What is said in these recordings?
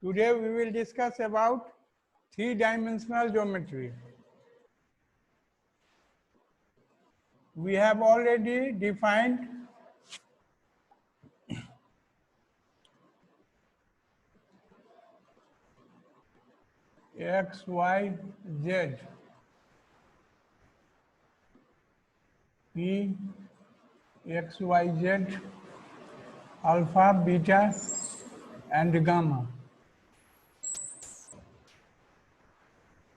Today we will discuss about three-dimensional geometry. We have already defined x, y, z, p, x, y, z, alpha, beta, and gamma.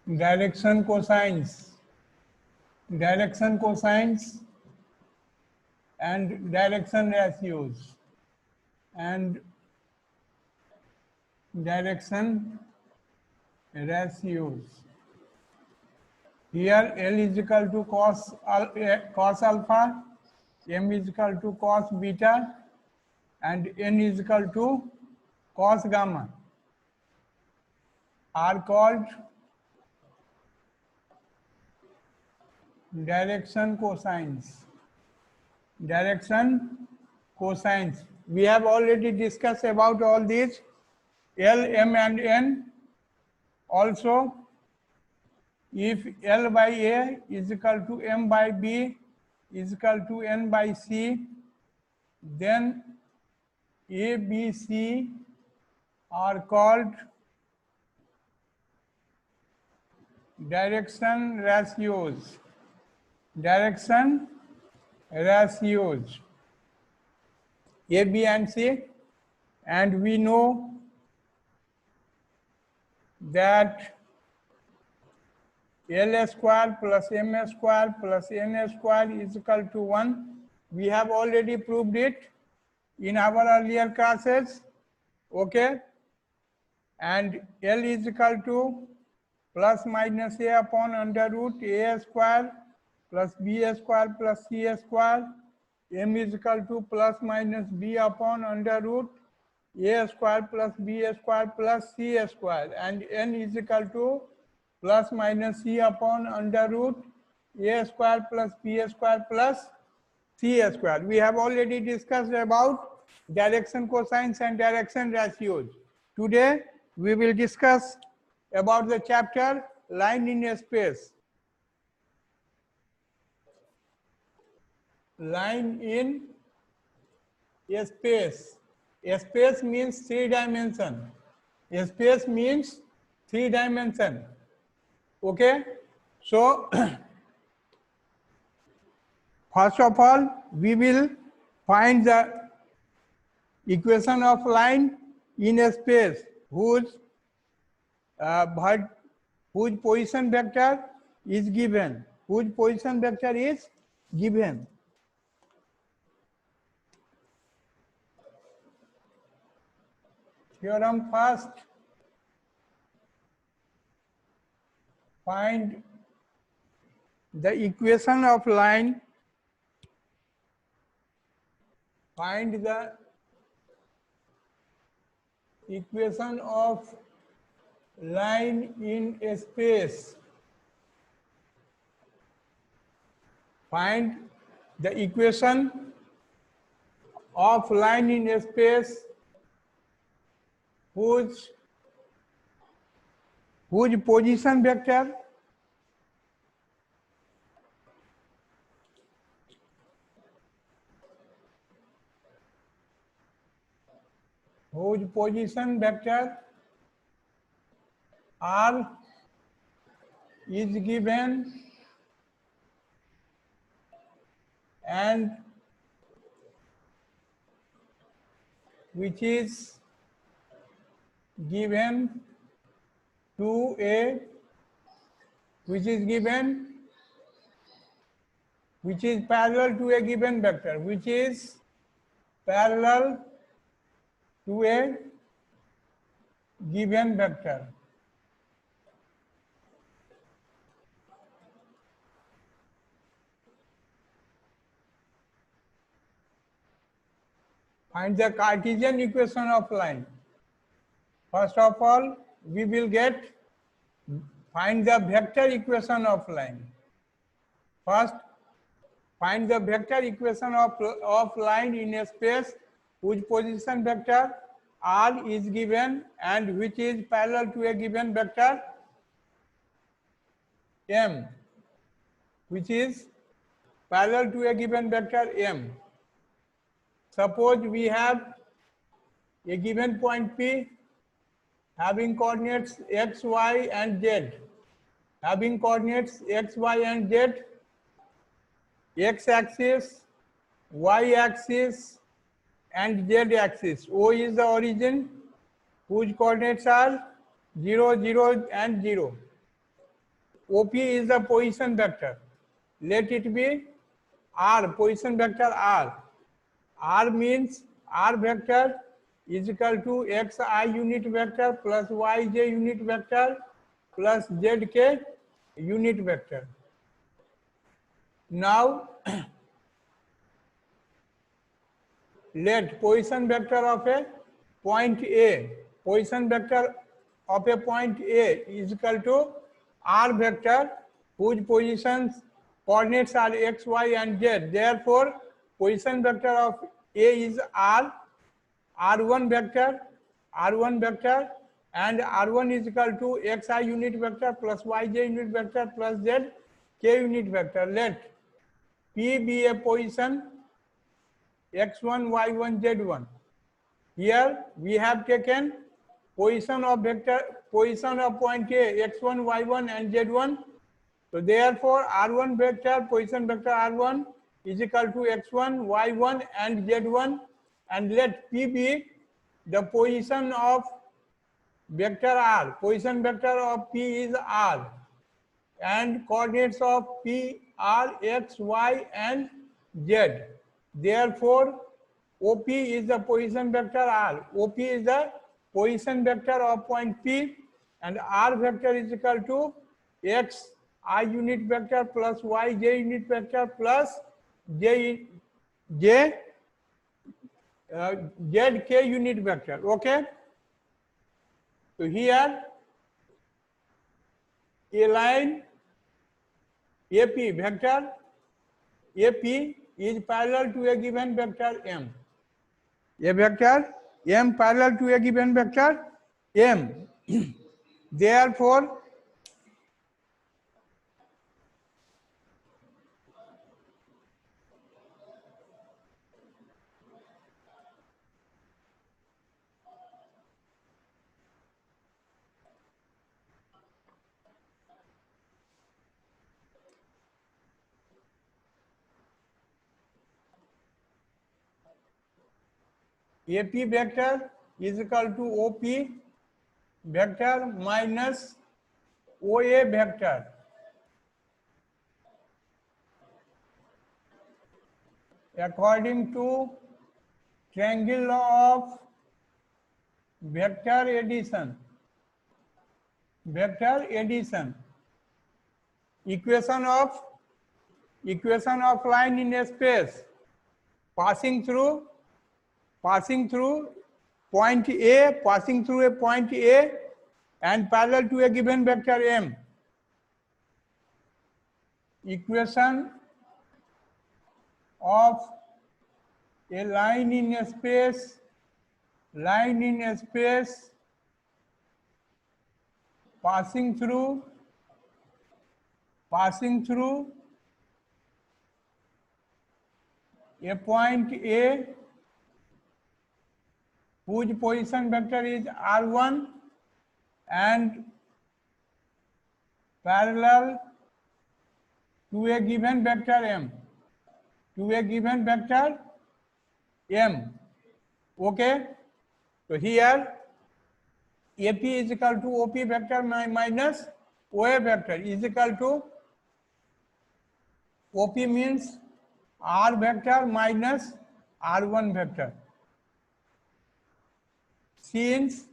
Direction cosines, and direction ratios, and direction ratios. Here L is equal to cos alpha, M is equal to cos beta, and N is equal to cos gamma are called direction cosines. We have already discussed about all these L, M, and N. Also, if L by A is equal to M by B is equal to N by C, then A, B, C are called direction ratios. A, B, and C, and we know that L square plus M square plus N square is equal to 1. We have already proved it in our earlier classes. Okay, and L is equal to plus minus A upon under root A square plus B square plus C square. M is equal to plus minus B upon under root A square plus B square plus C square, and N is equal to plus minus C upon under root A square plus B square plus C square. We have already discussed about direction cosines and direction ratios. Today we will discuss about the chapter line in a space. Line in a space. A space means 3 dimension. A space means 3 dimension. Okay, so first of all we will find the equation of line in a space whose position vector is given. Theorem first. Find the equation of line. Find the equation of line in a space. Find the equation of line in a space whose position vector R is given and which is given to a which is parallel to a given vector, which is parallel to a given vector. Find the Cartesian equation of line. First of all, we will find the vector equation of line. First, find the vector equation of line in a space whose position vector R is given and which is parallel to a given vector M, which is parallel to a given vector M. Suppose we have a given point P having coordinates x, y and z. Having coordinates x, y and z, x axis, y axis and z axis. O is the origin whose coordinates are 0, 0 and 0. OP is the position vector. Let it be R, position vector R. R means R vector is equal to xi unit vector plus yj unit vector plus zk unit vector. Now let position vector of a point A, position vector of a point A is equal to R vector whose positions coordinates are x, y and z. Therefore, position vector of A is R, R1 vector, and R1 is equal to xi unit vector plus yj unit vector plus z k unit vector. Let P be a position x1, y1, z1. Here we have taken position of point A, x1, y1 and z1. So therefore R1 vector, position vector R1 is equal to x1, y1 and z1, and let P be the position of vector R. Position vector of P is R and coordinates of P are x, y and z. Therefore OP is the position vector R. OP is the position vector of point P and R vector is equal to x I unit vector plus y j unit vector plus z k unit vector. Okay. So here a line AP vector AP is parallel to a given vector M. A vector M parallel to a given vector M. Therefore, AP vector is equal to OP vector minus OA vector. According to triangle law of vector addition, equation of line in a space passing through point A, passing through a point A and parallel to a given vector M. Equation of a line in a space passing through a point A whose position vector is R1 and parallel to a given vector M. Okay. So here AP is equal to OP vector minus OA vector is equal to OP means R vector minus R1 vector. Since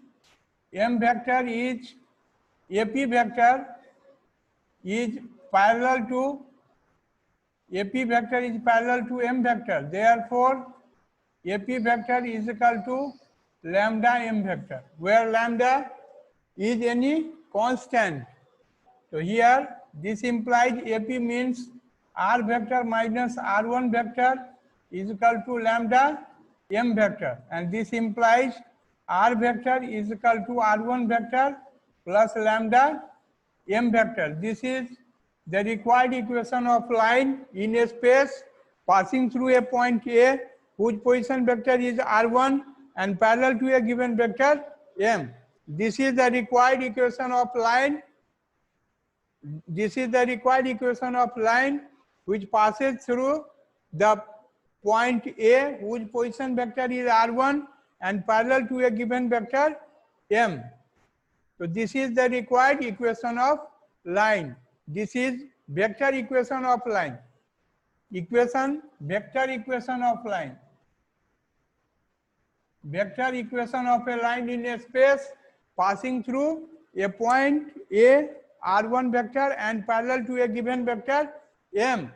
M vector is AP vector is parallel to M vector, therefore AP vector is equal to lambda M vector, where lambda is any constant. So here this implies AP means R vector minus R1 vector is equal to lambda M vector, and this implies r vector is equal to r1 vector plus lambda m vector. This is the required equation of line in a space passing through a point A whose position vector is r1 and parallel to a given vector m. This is the required equation of line. This is the required equation of line which passes through the point A whose position vector is r1 and parallel to a given vector m. So this is the required equation of line. This is vector equation of line. Vector equation of line. Vector equation of a line in a space passing through a point A, r1 vector and parallel to a given vector m.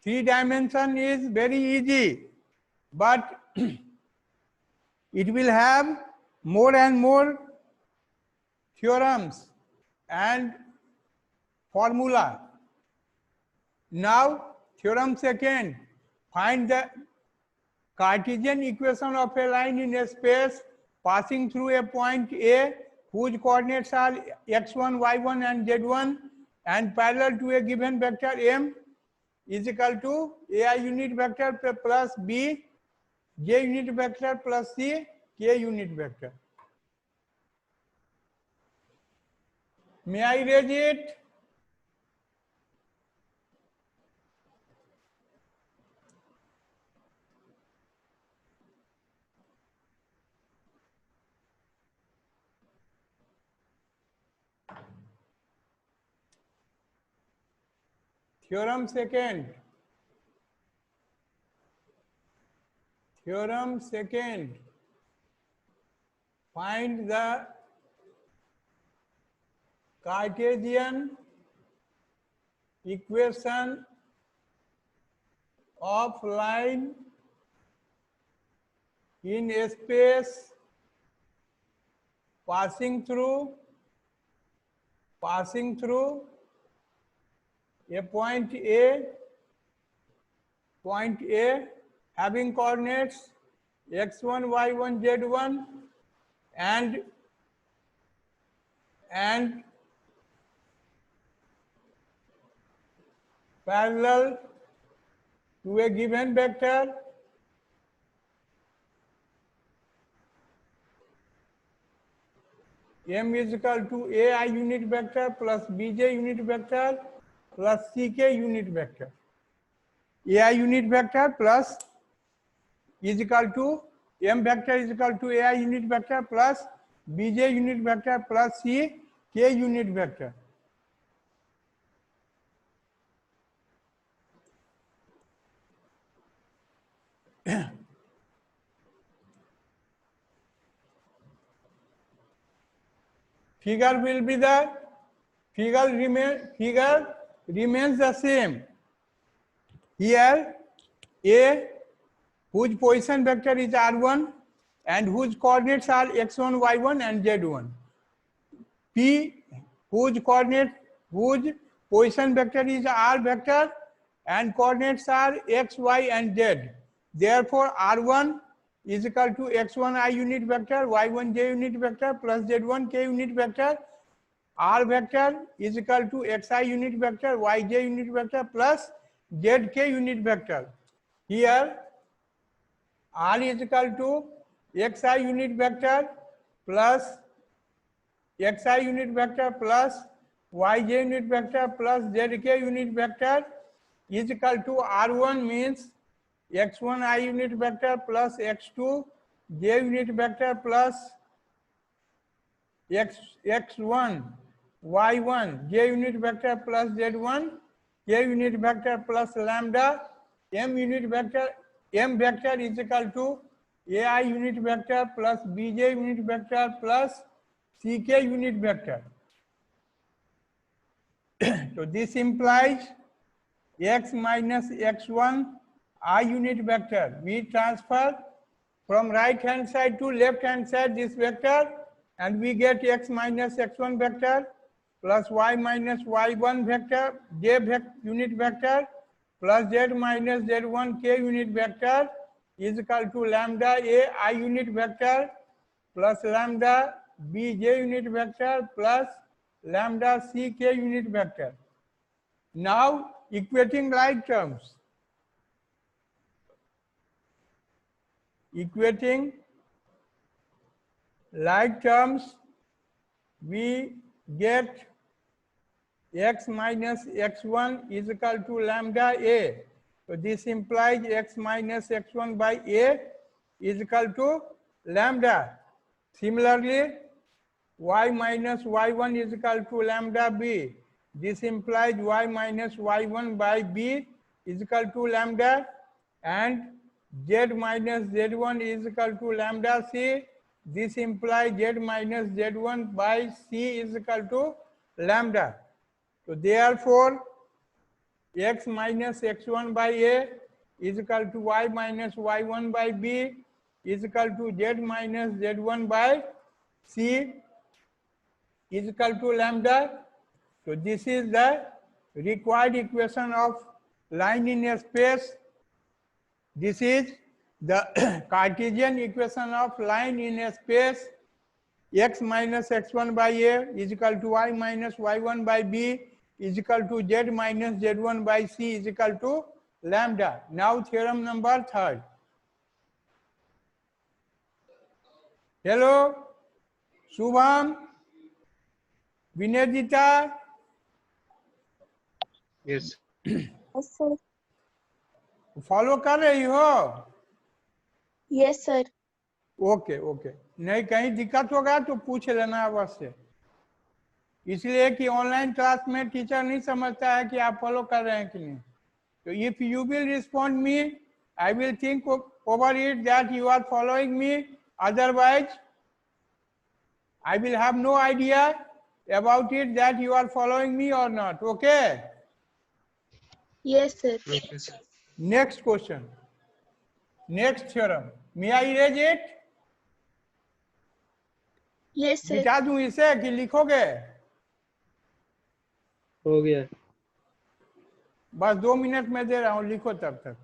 3 dimension is very easy, but it will have more and more theorems and formula. Now, theorem second, find the Cartesian equation of a line in a space passing through a point A whose coordinates are x1, y1 and z1 and parallel to a given vector m is equal to ai unit vector plus b j unit vector plus c k unit vector. May I raise it? Theorem second. Theorem second. Find the Cartesian equation of line in a space passing through a point A having coordinates x1, y1, z1 and parallel to a given vector m is equal to ai unit vector plus bj unit vector plus ck unit vector. ai unit vector plus is equal to m vector is equal to ai unit vector plus bj unit vector plus c k unit vector. Figure will be the figure remains the same. Here A whose position vector is r1 and whose coordinates are x1, y1 and z1. P whose position vector is r vector and coordinates are x, y and z. Therefore r1 is equal to x1 I unit vector, y1 j unit vector plus z1 k unit vector. R vector is equal to xi unit vector, yj unit vector plus zk unit vector. Here R is equal to xi unit vector plus xi unit vector plus yj unit vector plus zk unit vector is equal to r1 means x1 I unit vector plus x2 j unit vector plus x1 y1 j unit vector plus z1 k unit vector plus lambda m unit vector m vector is equal to ai unit vector plus bj unit vector plus ck unit vector. So this implies x minus x1 I unit vector. We transfer from right hand side to left hand side this vector and we get x minus x1 vector plus y minus y1 vector j unit vector plus z minus z1 k unit vector is equal to lambda A I unit vector plus lambda B J unit vector plus lambda C K unit vector. Now equating like terms. Equating like terms, we get x minus x1 is equal to lambda A. So this implies x minus x1 by A is equal to lambda. Similarly, y minus y1 is equal to lambda B. This implies y minus y1 by B is equal to lambda, and z minus z1 is equal to lambda C. This implies z minus z1 by C is equal to lambda. So therefore, x minus x1 by A is equal to y minus y1 by B is equal to z minus z1 by C is equal to lambda. So this is the required equation of line in a space. This is the Cartesian equation of line in a space. X minus x1 by A is equal to y minus y1 by B is equal to z minus z1 by C is equal to lambda. Now theorem number 3. Hello, Shubham, Vinedita. Yes. Yes, sir. Follow कर रही हो? Yes, sir. Okay okay, नहीं कहीं दिक्कत होगा तो पूछ लेना अवश्य, इसलिए कि ऑनलाइन क्लास में टीचर नहीं समझता है कि आप फॉलो कर रहे हैं कि नहीं. तो if you will respond me, I will think over it that you are following me, otherwise I will have no idea about it that you are following me और not. Okay, Yes, sir. Okay, sir. Next question, next theorem. May I erase it? Yes, sir. मिटा दूं इसे कि लिखोगे? हो गया. बस 2 minute में दे रहा हूं, लिखो तब तक.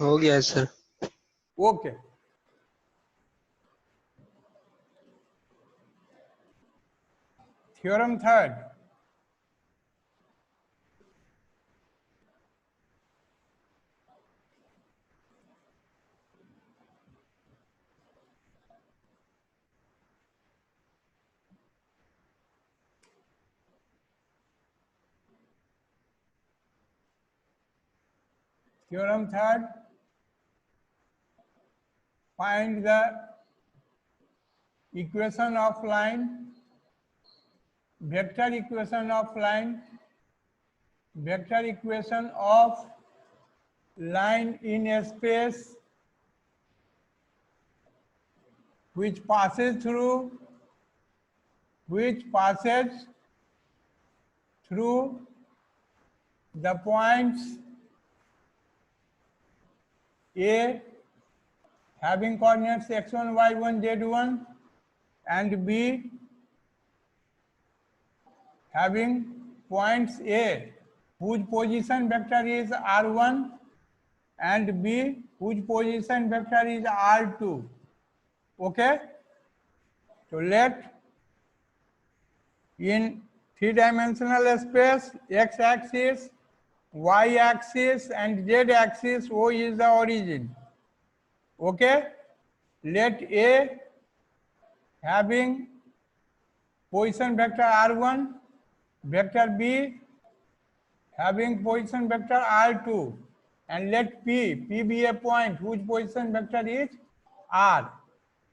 हो गया sir. Okay, theorem third. Theorem third, find the equation of line, vector equation of line, vector equation of line in a space which passes through the points A having coordinates x1, y1, z1 and B having points A whose position vector is r1 and B whose position vector is r2. Okay, so let in three-dimensional space x-axis, y-axis and z-axis, O is the origin. Okay, let A having position vector r1, vector B having position vector r2, and let P be a point whose position vector is r.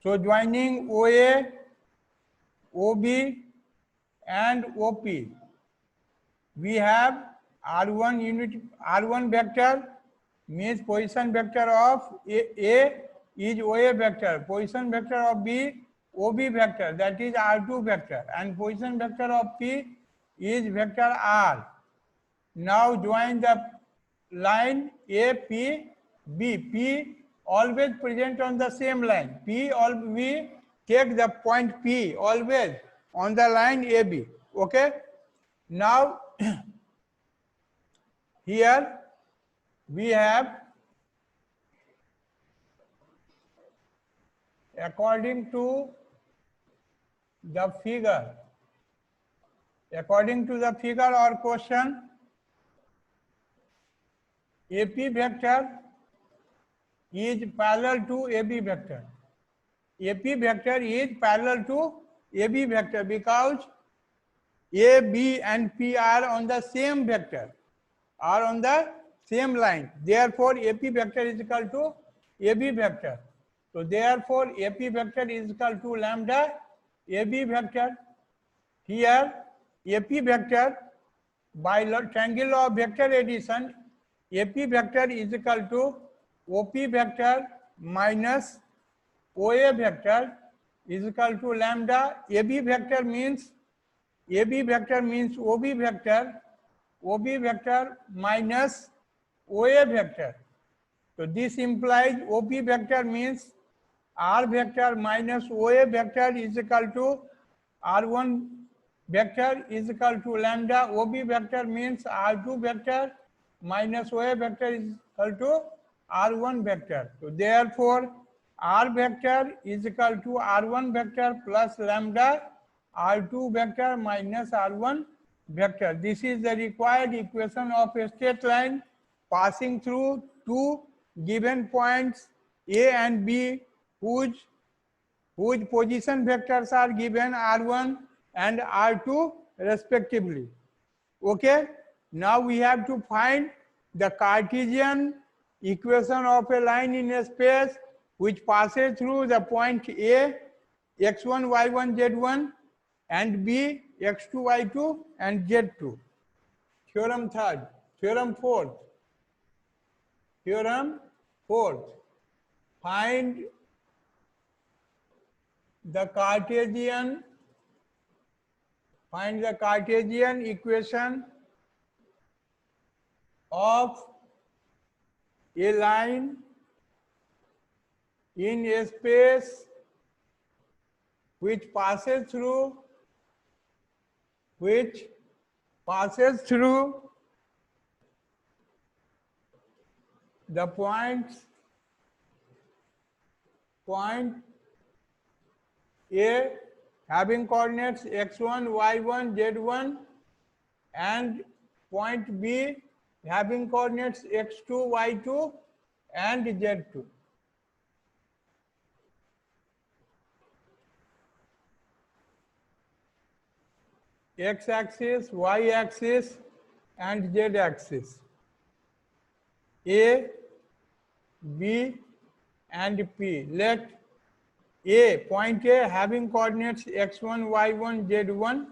So joining OA, OB and OP, we have R1 vector means position vector of A is OA vector, position vector of B OB vector, that is R2 vector, and position vector of P is vector R. Now join the line AP B. P always present on the same line. We take the point P always on the line AB. Okay. Now here we have, according to the figure, or question, AP vector is parallel to AB vector. AP vector is parallel to AB vector because A, B and P are on the same vector, are on the same line. Therefore, AP vector is equal to AB vector. So, therefore, AP vector is equal to lambda AB vector. Here, AP vector, by triangle law of vector addition, AP vector is equal to OP vector minus OA vector is equal to lambda. AB vector means OB vector minus OA vector. So this implies OP vector means R vector minus OA vector is equal to R1 vector is equal to lambda. OB vector means R2 vector minus OA vector is equal to R1 vector. So therefore, R vector is equal to R1 vector plus lambda R2 vector minus R1 vector. This is the required equation of a straight line passing through two given points A and B whose position vectors are given R1 and R2 respectively. Okay. Now we have to find the Cartesian equation of a line in a space which passes through the point A, x1, y1, z1 and B, x2, y2 and z2. Theorem third. Theorem fourth. Find the Cartesian equation of a line in a space which passes through the point A having coordinates x1, y1, z1 and point B having coordinates x2, y2 and z2. X-axis, y-axis and z-axis. A, B and P. Let point A having coordinates x1, y1, z1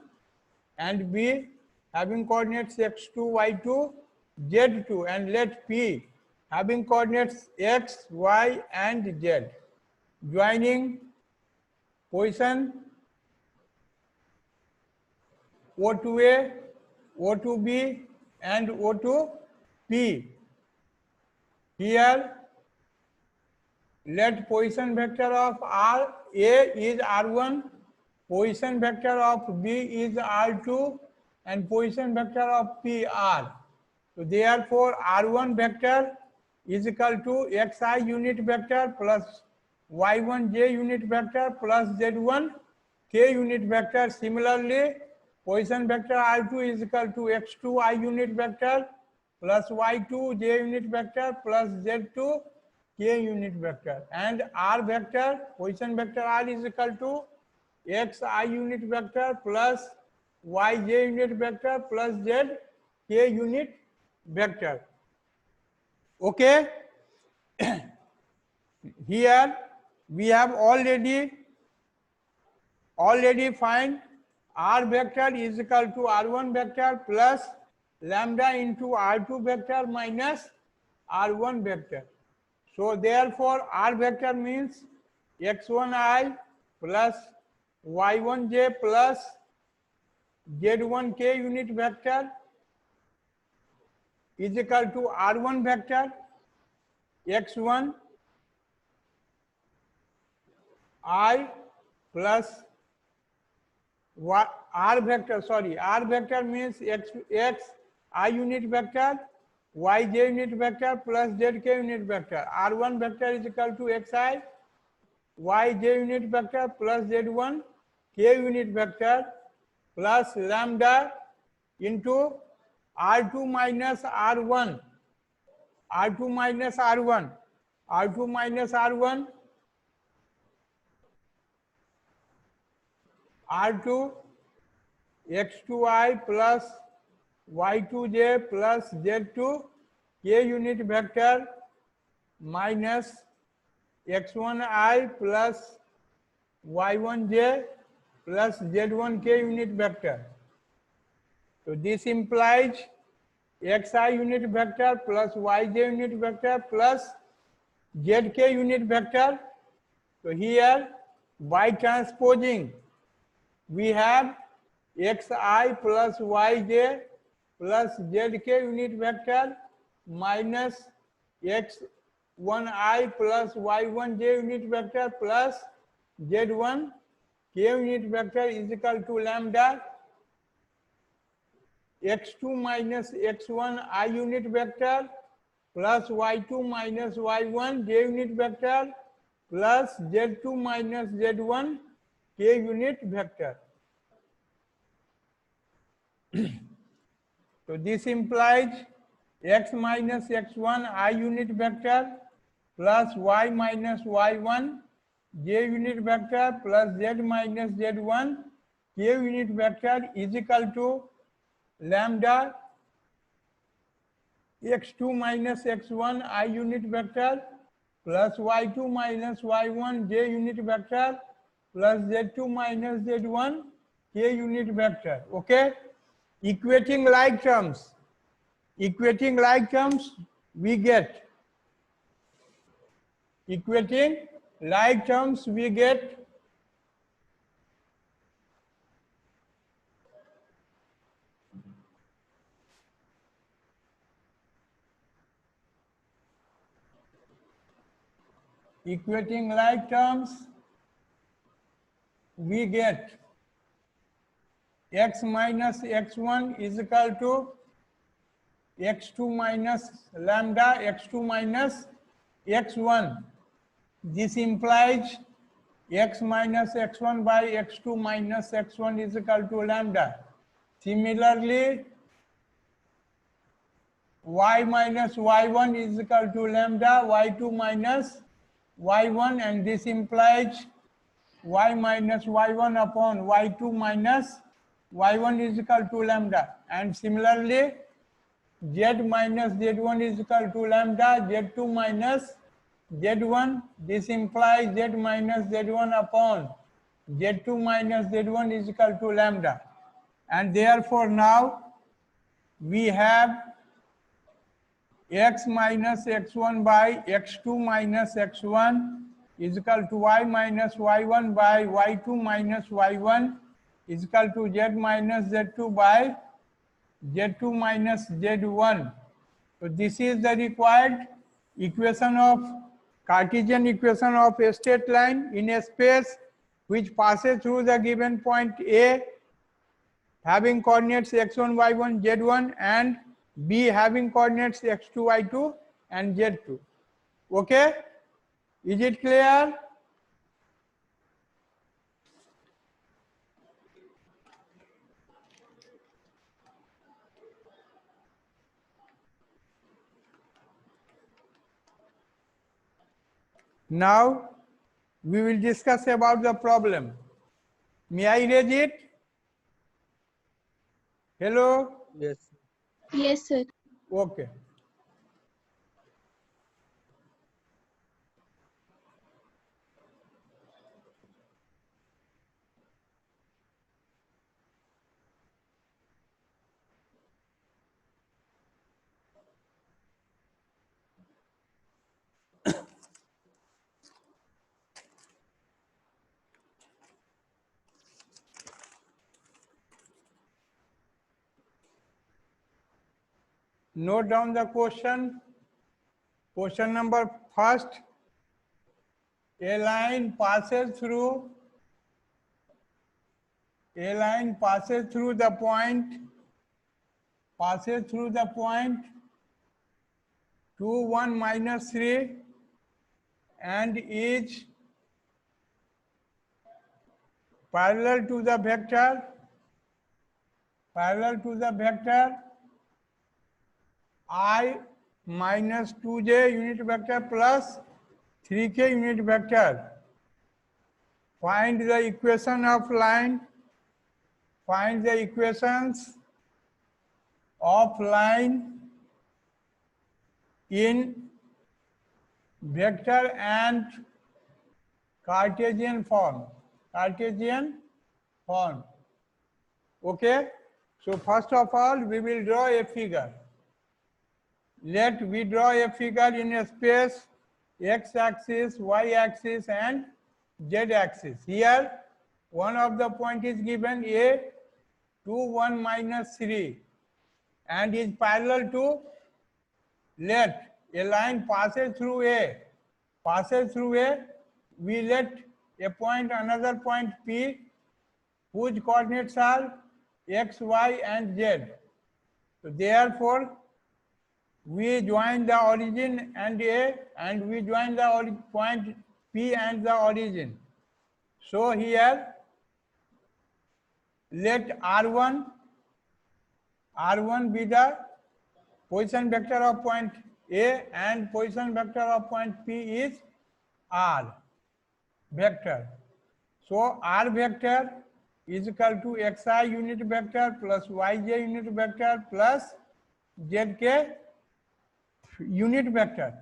and B having coordinates x2, y2, z2 and let P having coordinates x, y and z. Joining position O to A, O to B and O to P. Here let position vector of R A is R1, position vector of B is R2 and position vector of P R. So therefore R1 vector is equal to xi unit vector plus y1 j unit vector plus z1 k unit vector. Similarly, position vector R2 is equal to x2 I unit vector plus y2 j unit vector plus z2 k unit vector, and R vector, position vector R is equal to x I unit vector plus y j unit vector plus z k unit vector. Okay. Here we have already find R vector is equal to R1 vector plus lambda into R2 vector minus R1 vector. So therefore R vector means x1i plus y1j plus z1k unit vector is equal to R1 vector x1 I plus R vector, sorry, R vector means x I unit vector, y j unit vector plus z k unit vector. R1 vector is equal to xi, y j unit vector plus z1 k unit vector plus lambda into R2 minus R1, R2 minus R1, R2 minus R1, R2 x2i plus y2j plus z2 k unit vector minus x1i plus y1j plus z1k unit vector. So this implies xi unit vector plus yj unit vector plus zk unit vector. So here by transposing we have xi plus yj plus zk unit vector minus x1i plus y1j unit vector plus z1 k unit vector is equal to lambda x2 minus x1 I unit vector plus y2 minus y1 j unit vector plus z2 minus z1 k unit vector. So this implies x minus x1 I unit vector plus y minus y1 j unit vector plus z minus z1 k unit vector is equal to lambda x2 minus x1 I unit vector plus y2 minus y1 j unit vector plus z2 minus z1 k unit vector. Okay, equating like terms, we get equating like terms we get equating like terms we get x minus x1 is equal to x2 minus lambda x2 minus x1. This implies x minus x1 by x2 minus x1 is equal to lambda. Similarly, y minus y1 is equal to lambda y2 minus y1, and this implies y minus y1 upon y2 minus y1 is equal to lambda, and similarly z minus z1 is equal to lambda z2 minus z1. This implies z minus z1 upon z2 minus z1 is equal to lambda, and therefore now we have x minus x1 by x2 minus x1 is equal to y minus y1 by y2 minus y1 is equal to z minus z2 by z2 minus z1. So this is the required equation of Cartesian equation of a straight line in a space which passes through the given point A having coordinates x1, y1, z1, and B having coordinates x2, y2, and z2. Okay? Is it clear? Now we will discuss about the problem. May I raise it? Hello? Yes. Yes, sir. Okay. Note down the question. Question number first. A line passes through A line passes through the point 2, 1, minus 3 and is parallel to the vector I minus 2j unit vector plus 3k unit vector. Find the equation of line. Find the equations of line in vector and Cartesian form. Okay. So first of all, we will draw a figure. Let we draw a figure in a space x-axis, y-axis and z-axis. Here, one of the point is given A 2, 1, minus 3 and is parallel to, let a line passes through A. We let a point, another point P, whose coordinates are x, y and z. So therefore, we join the origin and A, and we join the point P and the origin. So here, let R1 be the position vector of point A and position vector of point P is R vector. So R vector is equal to xi unit vector plus yj unit vector plus zk unit vector,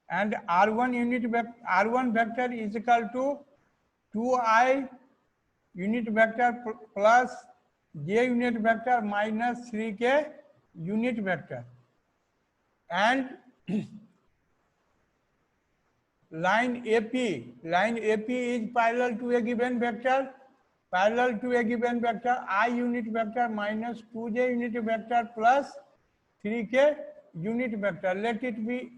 and R1 vector is equal to 2i unit vector plus j unit vector minus 3k unit vector, and line AP is parallel to a given vector, I unit vector minus 2j unit vector plus 3k unit vector. Let it be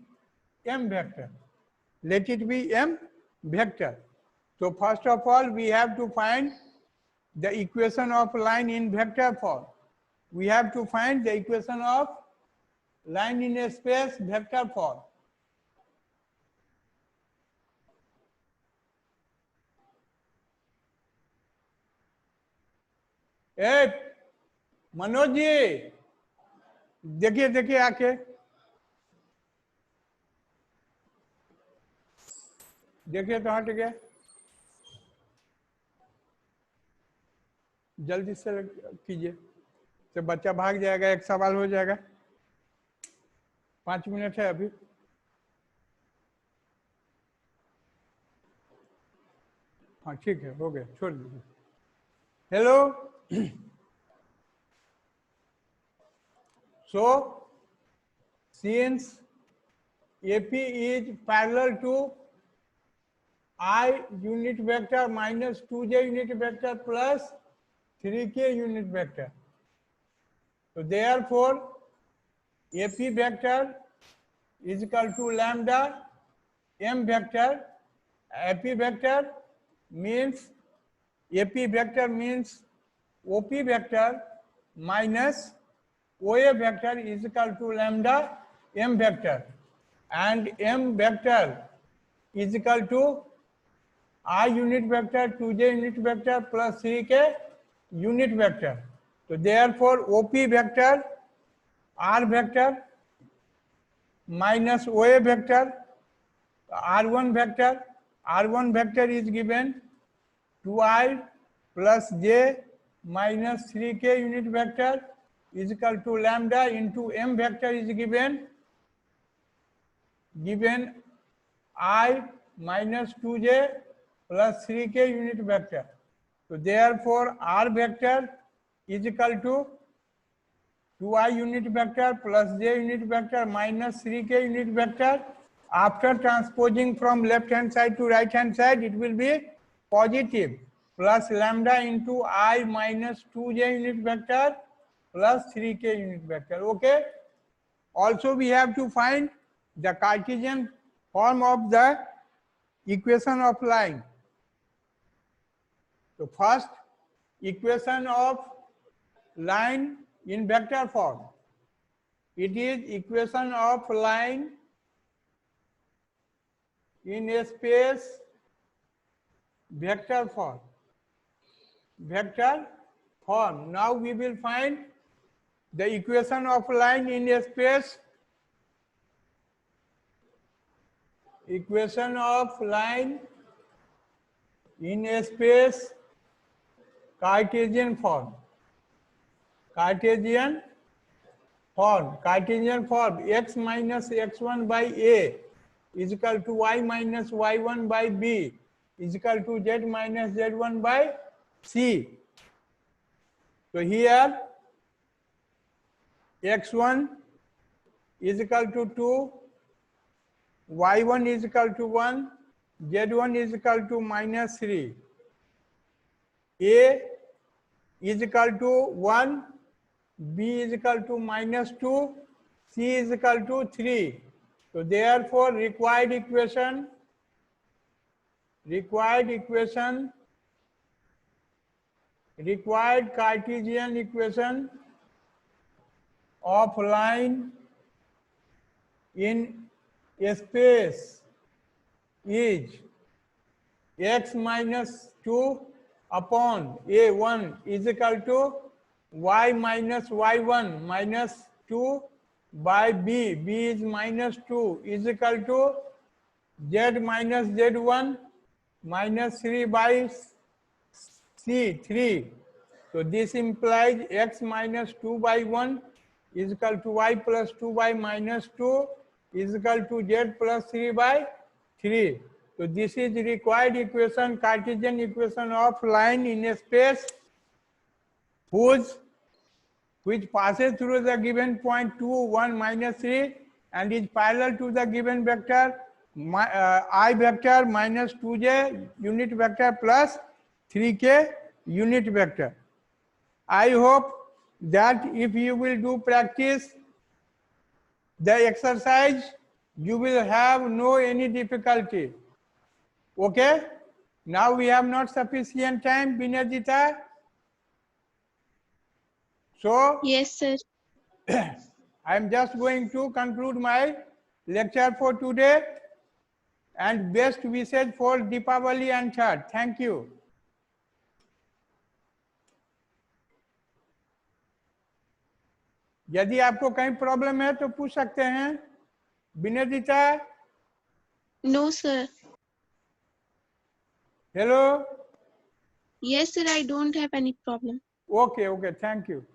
M vector. So first of all, we have to find the equation of line in vector form. We have to find the equation of line in a space vector form. ए मनोज जी, देखिए आके, देखिए तो हट गया, जल्दी से कीजिए, तो बच्चा भाग जाएगा, एक सवाल हो जाएगा, 5 मिनट है अभी। हाँ ठीक है, हो गया, छोड़ दीजिए। Hello, so since AP is parallel to I unit vector minus 2j unit vector plus 3k unit vector, so therefore AP vector is equal to lambda m vector. AP vector means OP vector minus OA vector is equal to lambda m vector, and m vector is equal to I unit vector 2j unit vector plus 3k unit vector. So therefore OP vector R vector minus OA vector R1 vector is given 2i plus j minus 3k unit vector is equal to lambda into m vector is given I minus 2j plus 3k unit vector. So therefore R vector is equal to 2i unit vector plus j unit vector minus 3k unit vector. After transposing from left hand side to right hand side, it will be positive plus lambda into I minus 2j unit vector plus 3k unit vector. Okay. Also we have to find the Cartesian form of the equation of line. So first equation of line in vector form. It is equation of line in a space vector form. Vector form. Now we will find the equation of line in a space. Equation of line in a space Cartesian form. Cartesian form. Cartesian form. X minus x1 by a is equal to y minus y1 by b is equal to z minus z1 by c. So here x1 is equal to 2, y1 is equal to 1, z1 is equal to minus 3. A is equal to 1, b is equal to minus 2, c is equal to 3. So therefore required Cartesian equation of line in a space is x minus 2 upon a1 is equal to y minus y1 minus 2 by b is minus 2 is equal to z minus z1 minus 3 by c 3. So this implies x minus 2 by 1 is equal to y plus 2 by minus 2 is equal to z plus 3 by 3. So this is the required equation, Cartesian equation of line in a space which passes through the given point 2, 1, minus 3 and is parallel to the given vector I vector minus 2j unit vector plus 3k unit vector. I hope that if you will do practice the exercise, you will have no any difficulty. Okay? Now we have not sufficient time, Binajita. So Yes, sir. I am just going to conclude my lecture for today and best wishes for Deepavali and Chhath. Thank you. यदि आपको कहीं problem है तो पूछ सकते हैं विनेदिता. No, sir. Hello. Yes, sir. I don't have any problem. Okay, thank you.